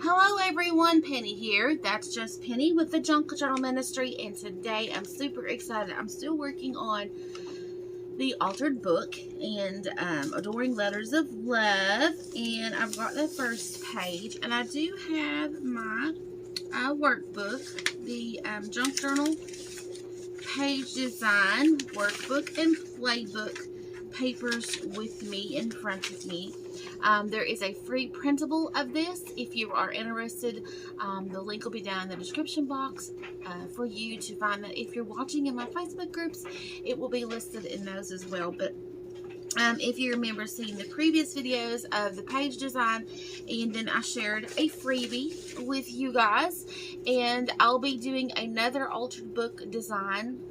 Hello everyone, Penny here. That's just Penny with the Junk Journal Ministry, and today I'm super excited. I'm still working on the altered book and Adoring Letters of Love, and I've got the first page, and I do have my workbook, the Junk Journal page design workbook and playbook papers with me in front of me. There is a free printable of this if you are interested. The link will be down in the description box for you to find that. If you're watching in my Facebook groups, it will be listed in those as well. But if you remember seeing the previous videos of the page design, and then I shared a freebie with you guys, and I'll be doing another altered book design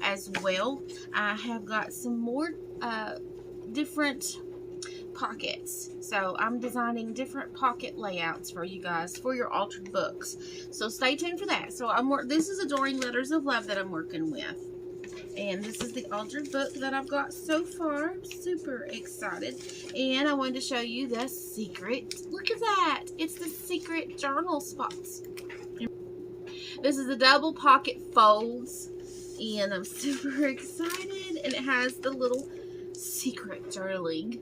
as well. I have got some more different pockets, so I'm designing different pocket layouts for you guys for your altered books, so stay tuned for that. So this is Adoring Letters of Love that I'm working with, and this is the altered book that I've got so far. I'm super excited, and I wanted to show you the secret. Look at that, it's the secret journal spots. This is the double pocket folds, and I'm super excited, and it has the little secret journaling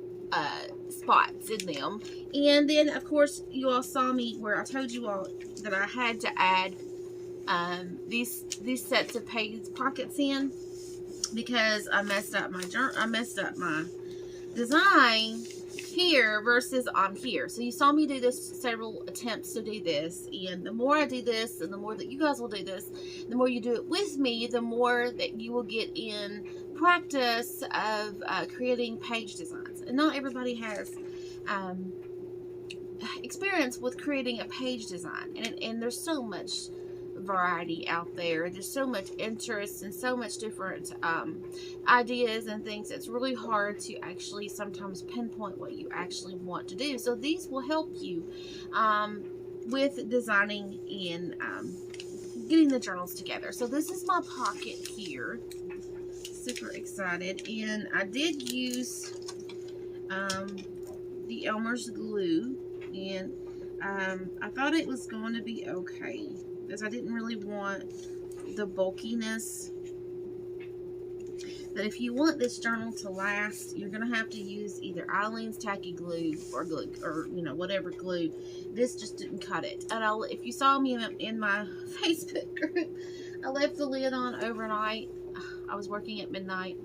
spots in them. And then of course you all saw me where I told you all that I had to add these sets of pockets in, because I messed up my design here versus on here. So you saw me do this several attempts to do this, and the more I do this and the more that you guys will do this, the more you do it with me, the more that you will get in practice of creating page designs. And not everybody has experience with creating a page design, and there's so much variety out there. There's so much interest and so much different ideas and things. It's really hard to actually sometimes pinpoint what you actually want to do. So these will help you with designing and getting the journals together. So this is my pocket here. Super excited, and I did use the Elmer's glue, and I thought it was going to be okay, because I didn't really want the bulkiness. But if you want this journal to last, you're going to have to use either Eileen's tacky glue or you know, whatever glue. This just didn't cut it. And if you saw me in my Facebook group, I left the lid on overnight. I was working at midnight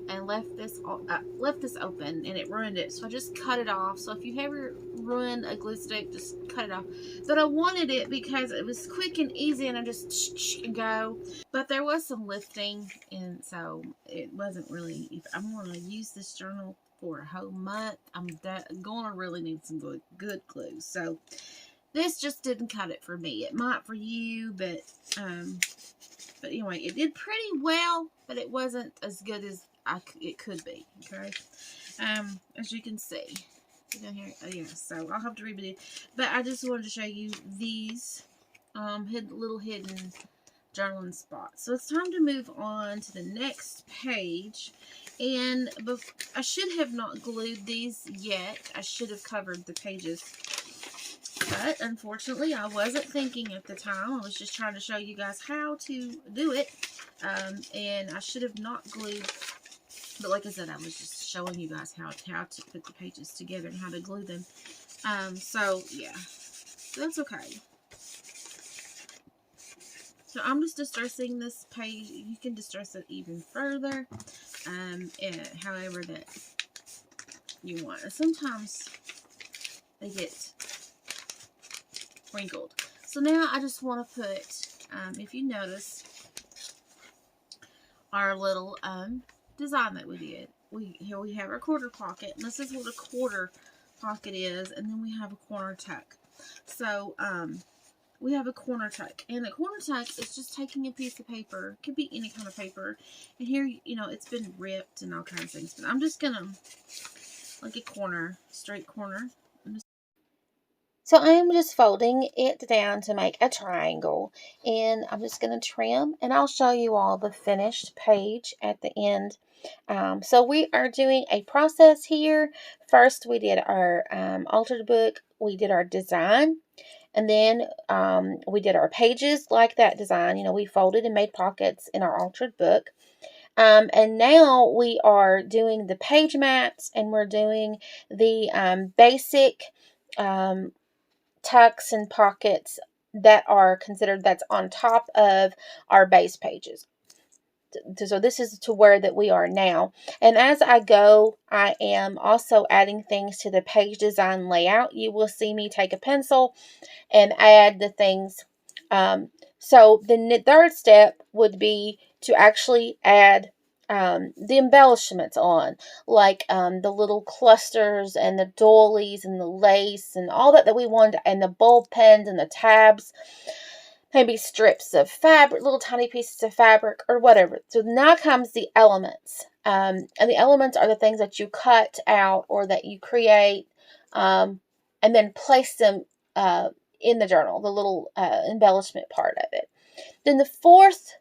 and left this open, and it ruined it, so I just cut it off. So if you ever ruin a glue stick, just cut it off. But I wanted it because it was quick and easy, and I just go. But there was some lifting, and so it wasn't really. If I'm going to use this journal for a whole month, I'm going to really need some good glue. So this just didn't cut it for me. It might for you, but anyway, it did pretty well, but it wasn't as good as it could be. Okay, as you can see down here. Oh, yeah, so I'll have to read it, but I just wanted to show you these little hidden journaling spots. So it's time to move on to the next page, and I should have not glued these yet. I should have covered the pages, but unfortunately I wasn't thinking at the time. I was just trying to show you guys how to do it, and I should have not glued. But like I said, I was just showing you guys how to put the pages together and how to glue them. So yeah, that's okay. So I'm just distressing this page. You can distress it even further, however that you want. And sometimes they get wrinkled. So now I just want to put, if you notice, our little design that we did. Here we have our quarter pocket, and this is what a quarter pocket is, and then we have a corner tuck. So we have a corner tuck, and a corner tuck is just taking a piece of paper. It could be any kind of paper, and here, you know, it's been ripped and all kinds of things, but I'm just gonna, like a corner, straight corner. So I am just folding it down to make a triangle, and I'm just going to trim, and I'll show you all the finished page at the end. So we are doing a process here. First, we did our altered book. We did our design. And then we did our pages like that design. We folded and made pockets in our altered book. And now we are doing the page mats, and we're doing the basic tucks and pockets that are considered that's on top of our base pages. So this is to where that we are now. And as I go, I am also adding things to the page design layout. You will see me take a pencil and add the things. So the third step would be to actually add the embellishments on, like the little clusters and the doilies and the lace and all that we wanted, and the bulb pens and the tabs, maybe strips of fabric, little tiny pieces of fabric or whatever. So now comes the elements. And the elements are the things that you cut out or that you create and then place them in the journal, the little embellishment part of it. Then the fourth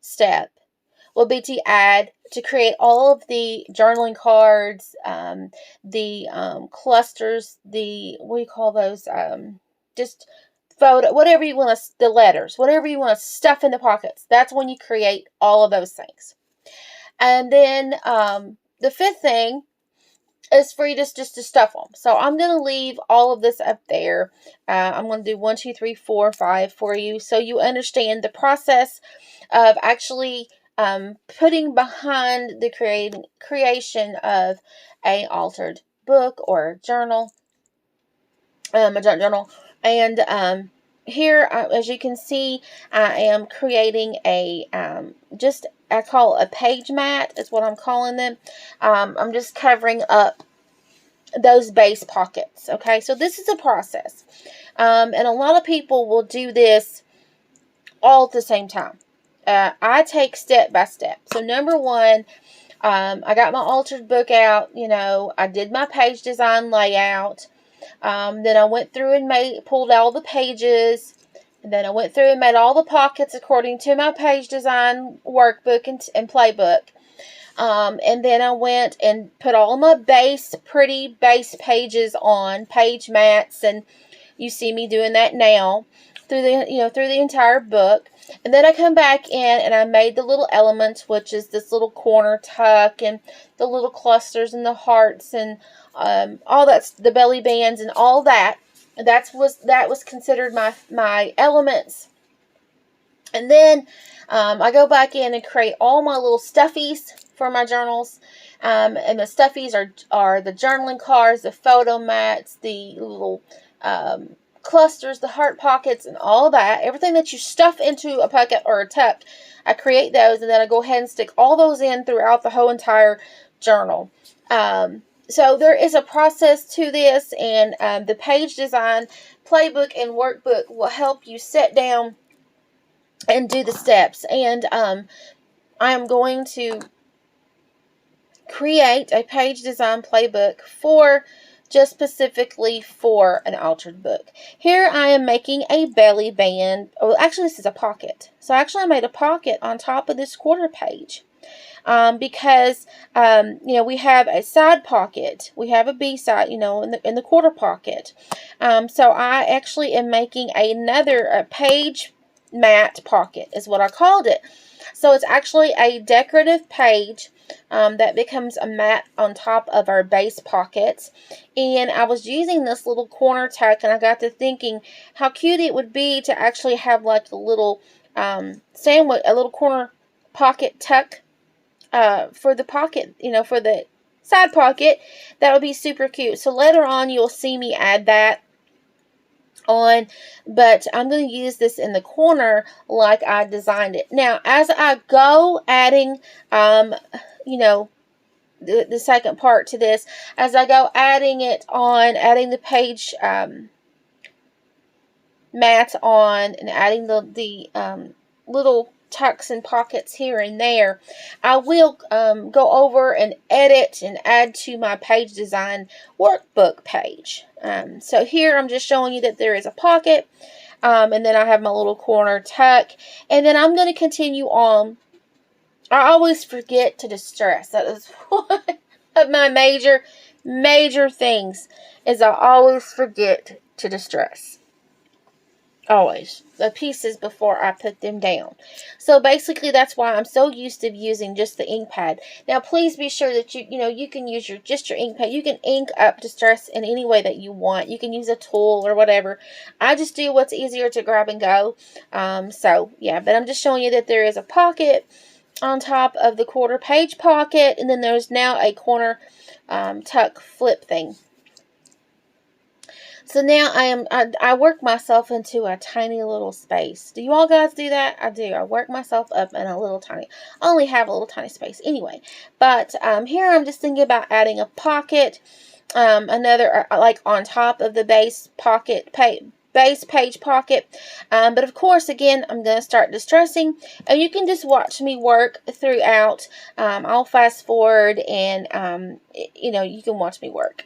step will be to create all of the journaling cards, the clusters, what do you call those? Just photo, whatever you want to, the letters, whatever you want to stuff in the pockets. That's when you create all of those things. And then the fifth thing is for you just to stuff them. So I'm going to leave all of this up there. I'm going to do 1, 2, 3, 4, 5 for you, so you understand the process of actually putting behind the creation of a altered book or journal, a journal. And here, as you can see, I am creating a I call a page mat is what I'm calling them. I'm just covering up those base pockets. Okay, so this is a process. And a lot of people will do this all at the same time. I take step by step. So number one, I got my altered book out. I did my page design layout. Then I went through and pulled all the pages. And then I went through and made all the pockets according to my page design workbook and playbook. And then I went and put all my pretty base pages on page mats, and you see me doing that now through the entire book. And then I come back in and I made the little elements, which is this little corner tuck and the little clusters and the hearts and all that's the belly bands and all that. That was considered my elements. And then I go back in and create all my little stuffies for my journals. And the stuffies are the journaling cards, the photo mats, the little clusters, the heart pockets, and all that. Everything that you stuff into a pocket or a tuck, I create those, and then I go ahead and stick all those in throughout the whole entire journal. So there is a process to this, and the page design playbook and workbook will help you sit down and do the steps. And I am going to create a page design playbook just specifically for an altered book. Here I am making a belly band. Oh, actually this is a pocket. So actually I made a pocket on top of this quarter page. Because we have a side pocket, we have a B side, in the quarter pocket. So I actually am making a page mat pocket is what I called it. So it's actually a decorative page that becomes a mat on top of our base pockets. And I was using this little corner tuck, and I got to thinking how cute it would be to actually have like a little sandwich, a little corner pocket tuck for the pocket, for the side pocket. That would be super cute. So later on you'll see me add that on, but I'm going to use this in the corner like I designed it. Now as I go adding the second part to this, as I go adding the page mats on, and adding the little tucks and pockets here and there, I will go over and edit and add to my page design workbook page. So here I'm just showing you that there is a pocket, and then I have my little corner tuck, and then I'm going to continue on I always forget to distress. That is one of my major things, is I always forget to distress. Always. The pieces before I put them down. So basically that's why I'm so used to using just the ink pad. Now please be sure that you can use your ink pad. You can ink up distress in any way that you want. You can use a tool or whatever. I just do what's easier to grab and go. So yeah, but I'm just showing you that there is a pocket on top of the quarter page pocket, and then there's now a corner tuck flip thing. So now I work myself into a tiny little space. Do you all guys do that? I do. I work myself up in a little tiny, I only have a little tiny space anyway. But here I'm just thinking about adding a pocket, another, like on top of the base page pocket. But of course, again, I'm going to start distressing, and you can just watch me work throughout. I'll fast forward, and you can watch me work.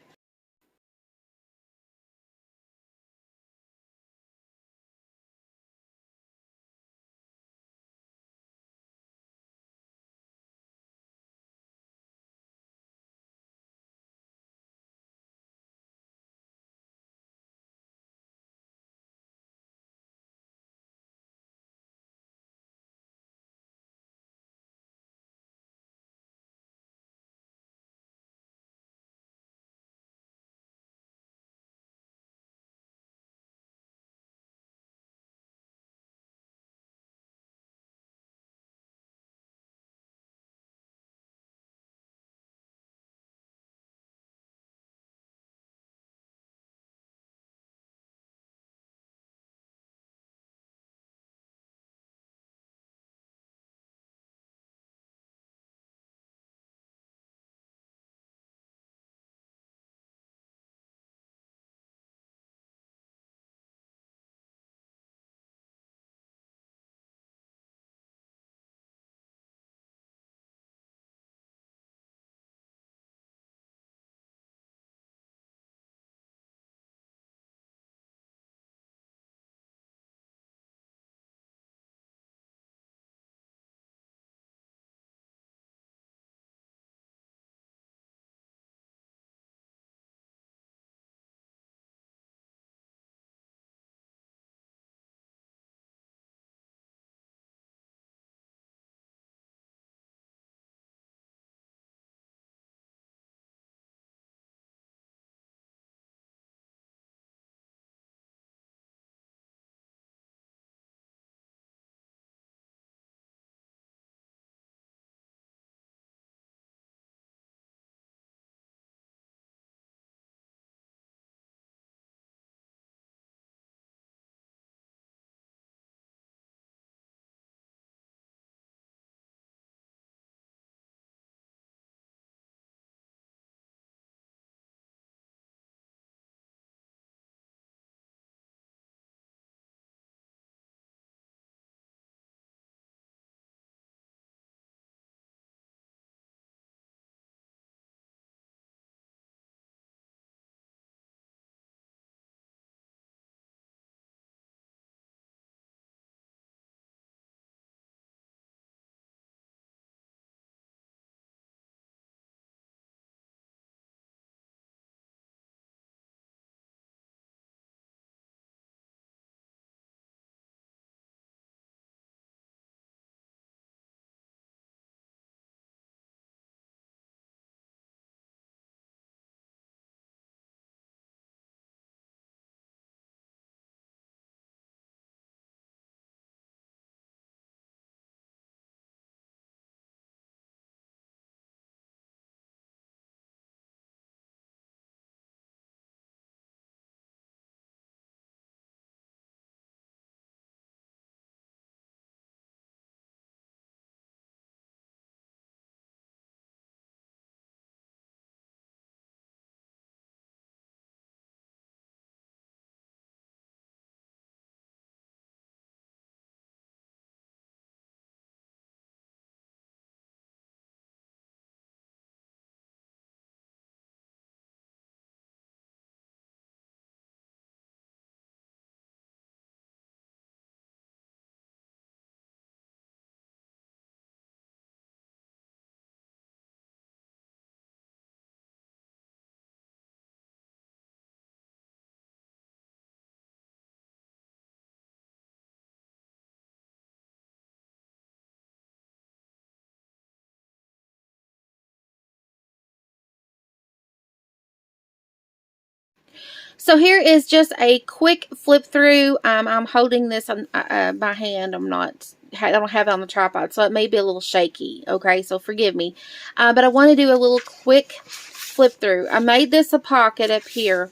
So here is just a quick flip through. I'm holding this on by hand. I don't have it on the tripod, so it may be a little shaky. Okay, so forgive me. But I want to do a little quick flip through. I made this a pocket up here.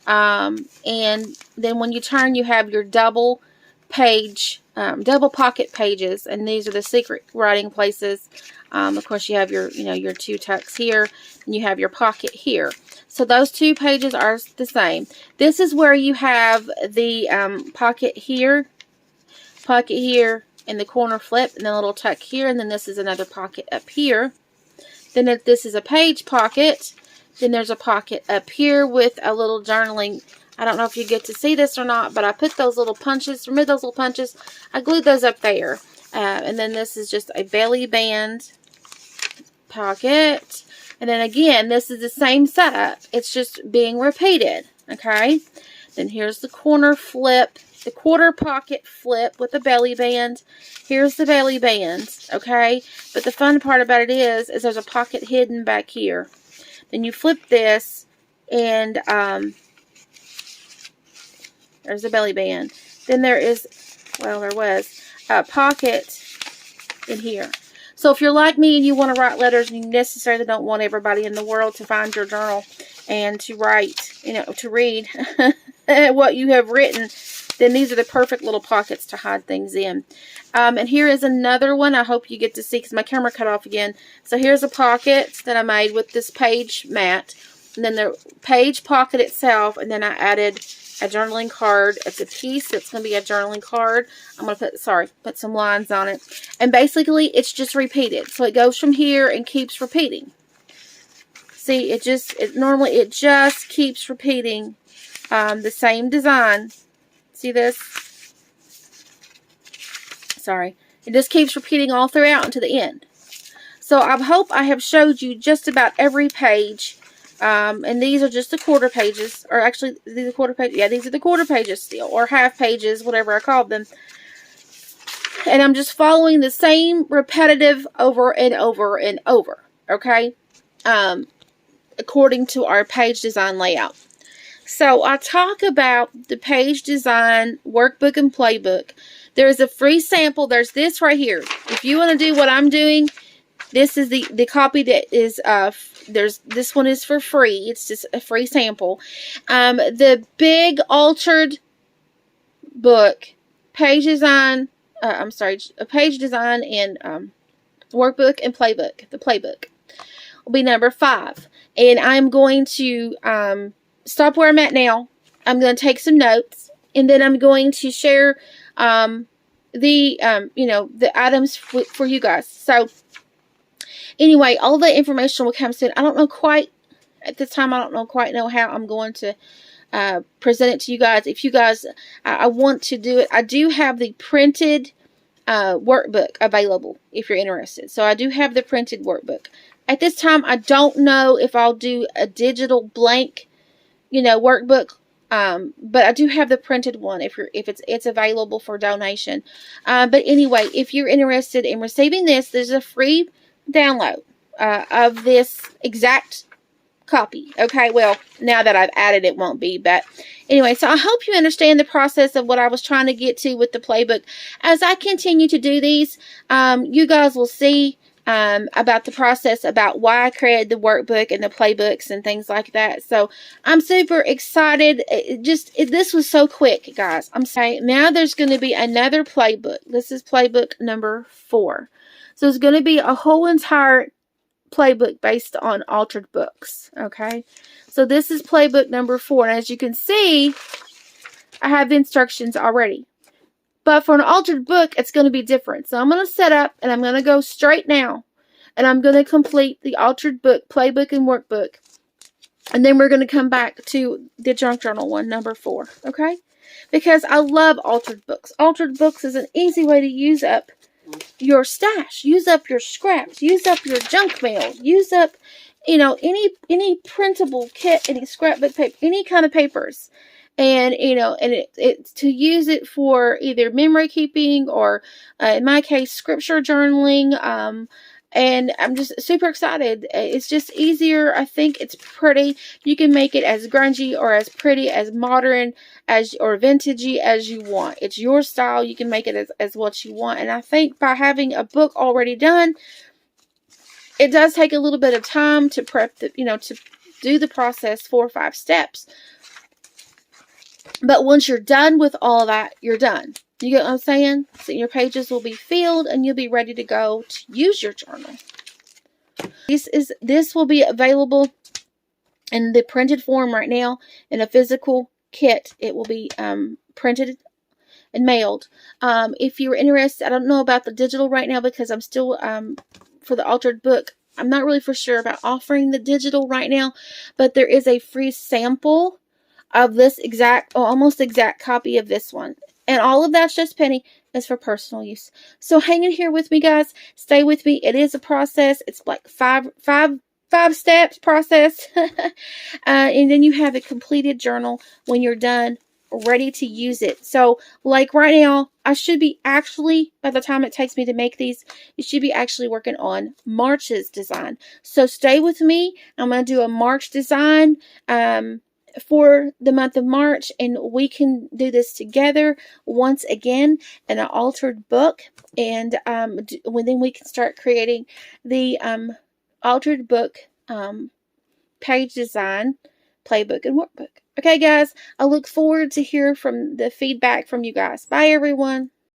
And then when you turn, you have your double pocket pages, and these are the secret writing places. Of course, you have your, your two tucks here, and you have your pocket here. So those two pages are the same. This is where you have the pocket here, and the corner flip, and then a little tuck here, and then this is another pocket up here. Then if this is a page pocket, then there's a pocket up here with a little journaling. I don't know if you get to see this or not, but I put those little punches, remove those little punches, I glued those up there. And then this is just a belly band pocket. And then again, this is the same setup. It's just being repeated, okay? Then here's the corner flip, the quarter pocket flip with the belly band. Here's the belly band, okay? But the fun part about it is there's a pocket hidden back here. Then you flip this, and there's the belly band. Then there is, well, there was a pocket in here. So if you're like me and you want to write letters and you necessarily don't want everybody in the world to find your journal and to write, to read what you have written, then these are the perfect little pockets to hide things in. And here is another one. I hope you get to see because my camera cut off again. So here's a pocket that I made with this page mat. And then the page pocket itself. And then I added a journaling card. It's a piece that's going to be a journaling card. I'm going to put some lines on it. And basically, it's just repeated. So it goes from here and keeps repeating. See, it just keeps repeating the same design. See this? Sorry. It just keeps repeating all throughout until the end. So I hope I have showed you just about every page. And these are just the quarter pages. Or actually, these are quarter pages. Yeah, these are the quarter pages still. Or half pages, whatever I call them. And I'm just following the same repetitive over and over and over. Okay? According to our page design layout. So I talk about the page design workbook and playbook. There's a free sample. There's this right here. If you want to do what I'm doing, this is the copy that is this one is for free. It's just a free sample. The big altered book, page design. A page design and workbook and playbook. The playbook will be number 5, and I'm going to stop where I'm at now. I'm going to take some notes, and then I'm going to share the items for you guys. So anyway, all the information will come soon. I don't know quite at this time. I don't quite know how I'm going to present it to you guys. If you guys, I want to do it. I do have the printed workbook available if you're interested. So I do have the printed workbook. At this time, I don't know if I'll do a digital blank, workbook. But I do have the printed one if it's available for donation. But anyway, if you're interested in receiving this, there's a free download of this exact copy. Okay, well, now that I've added it won't be, but anyway, so I hope you understand the process of what I was trying to get to with the playbook. As I continue to do these, you guys will see about the process, about why I created the workbook and the playbooks and things like that. So I'm super excited. This was so quick, guys. I'm saying now there's going to be another playbook. This is playbook number 4. So it's going to be a whole entire playbook based on altered books. Okay. So this is playbook number 4. And as you can see, I have instructions already. But for an altered book, it's going to be different. So I'm going to set up and I'm going to go straight now. And I'm going to complete the altered book, playbook, and workbook. And then we're going to come back to the junk journal one, number 4. Okay? Because I love altered books. Altered books is an easy way to use up your stash. Use up your scraps. Use up your junk mail. Use up, any printable kit, any scrapbook paper, any kind of papers. And, it's to use it for either memory keeping or, in my case, scripture journaling, And I'm just super excited. It's just easier. I think it's pretty. You can make it as grungy or as pretty, as modern, as or vintagey as you want. It's your style. You can make it as what you want. And I think by having a book already done, it does take a little bit of time to prep the, to do the process 4 or 5 steps. But once you're done with all that, you're done. You get what I'm saying? So your pages will be filled and you'll be ready to go to use your journal. This will be available in the printed form right now in a physical kit. It will be printed and mailed. If you're interested, I don't know about the digital right now because I'm still for the altered book. I'm not really for sure about offering the digital right now, but there is a free sample of this almost exact copy of this one. And all of That's Just Penny is for personal use. So hang in here with me, guys. Stay with me. It is a process. It's like five steps process. And then you have a completed journal when you're done, ready to use it. So like right now, I should be actually, by the time it takes me to make these, you should be actually working on March's design. So stay with me. I'm going to do a March design for the month of March, and we can do this together once again in an altered book, and then we can start creating the altered book page design playbook and workbook. Okay, guys, I look forward to hear from the feedback from you guys. Bye, everyone.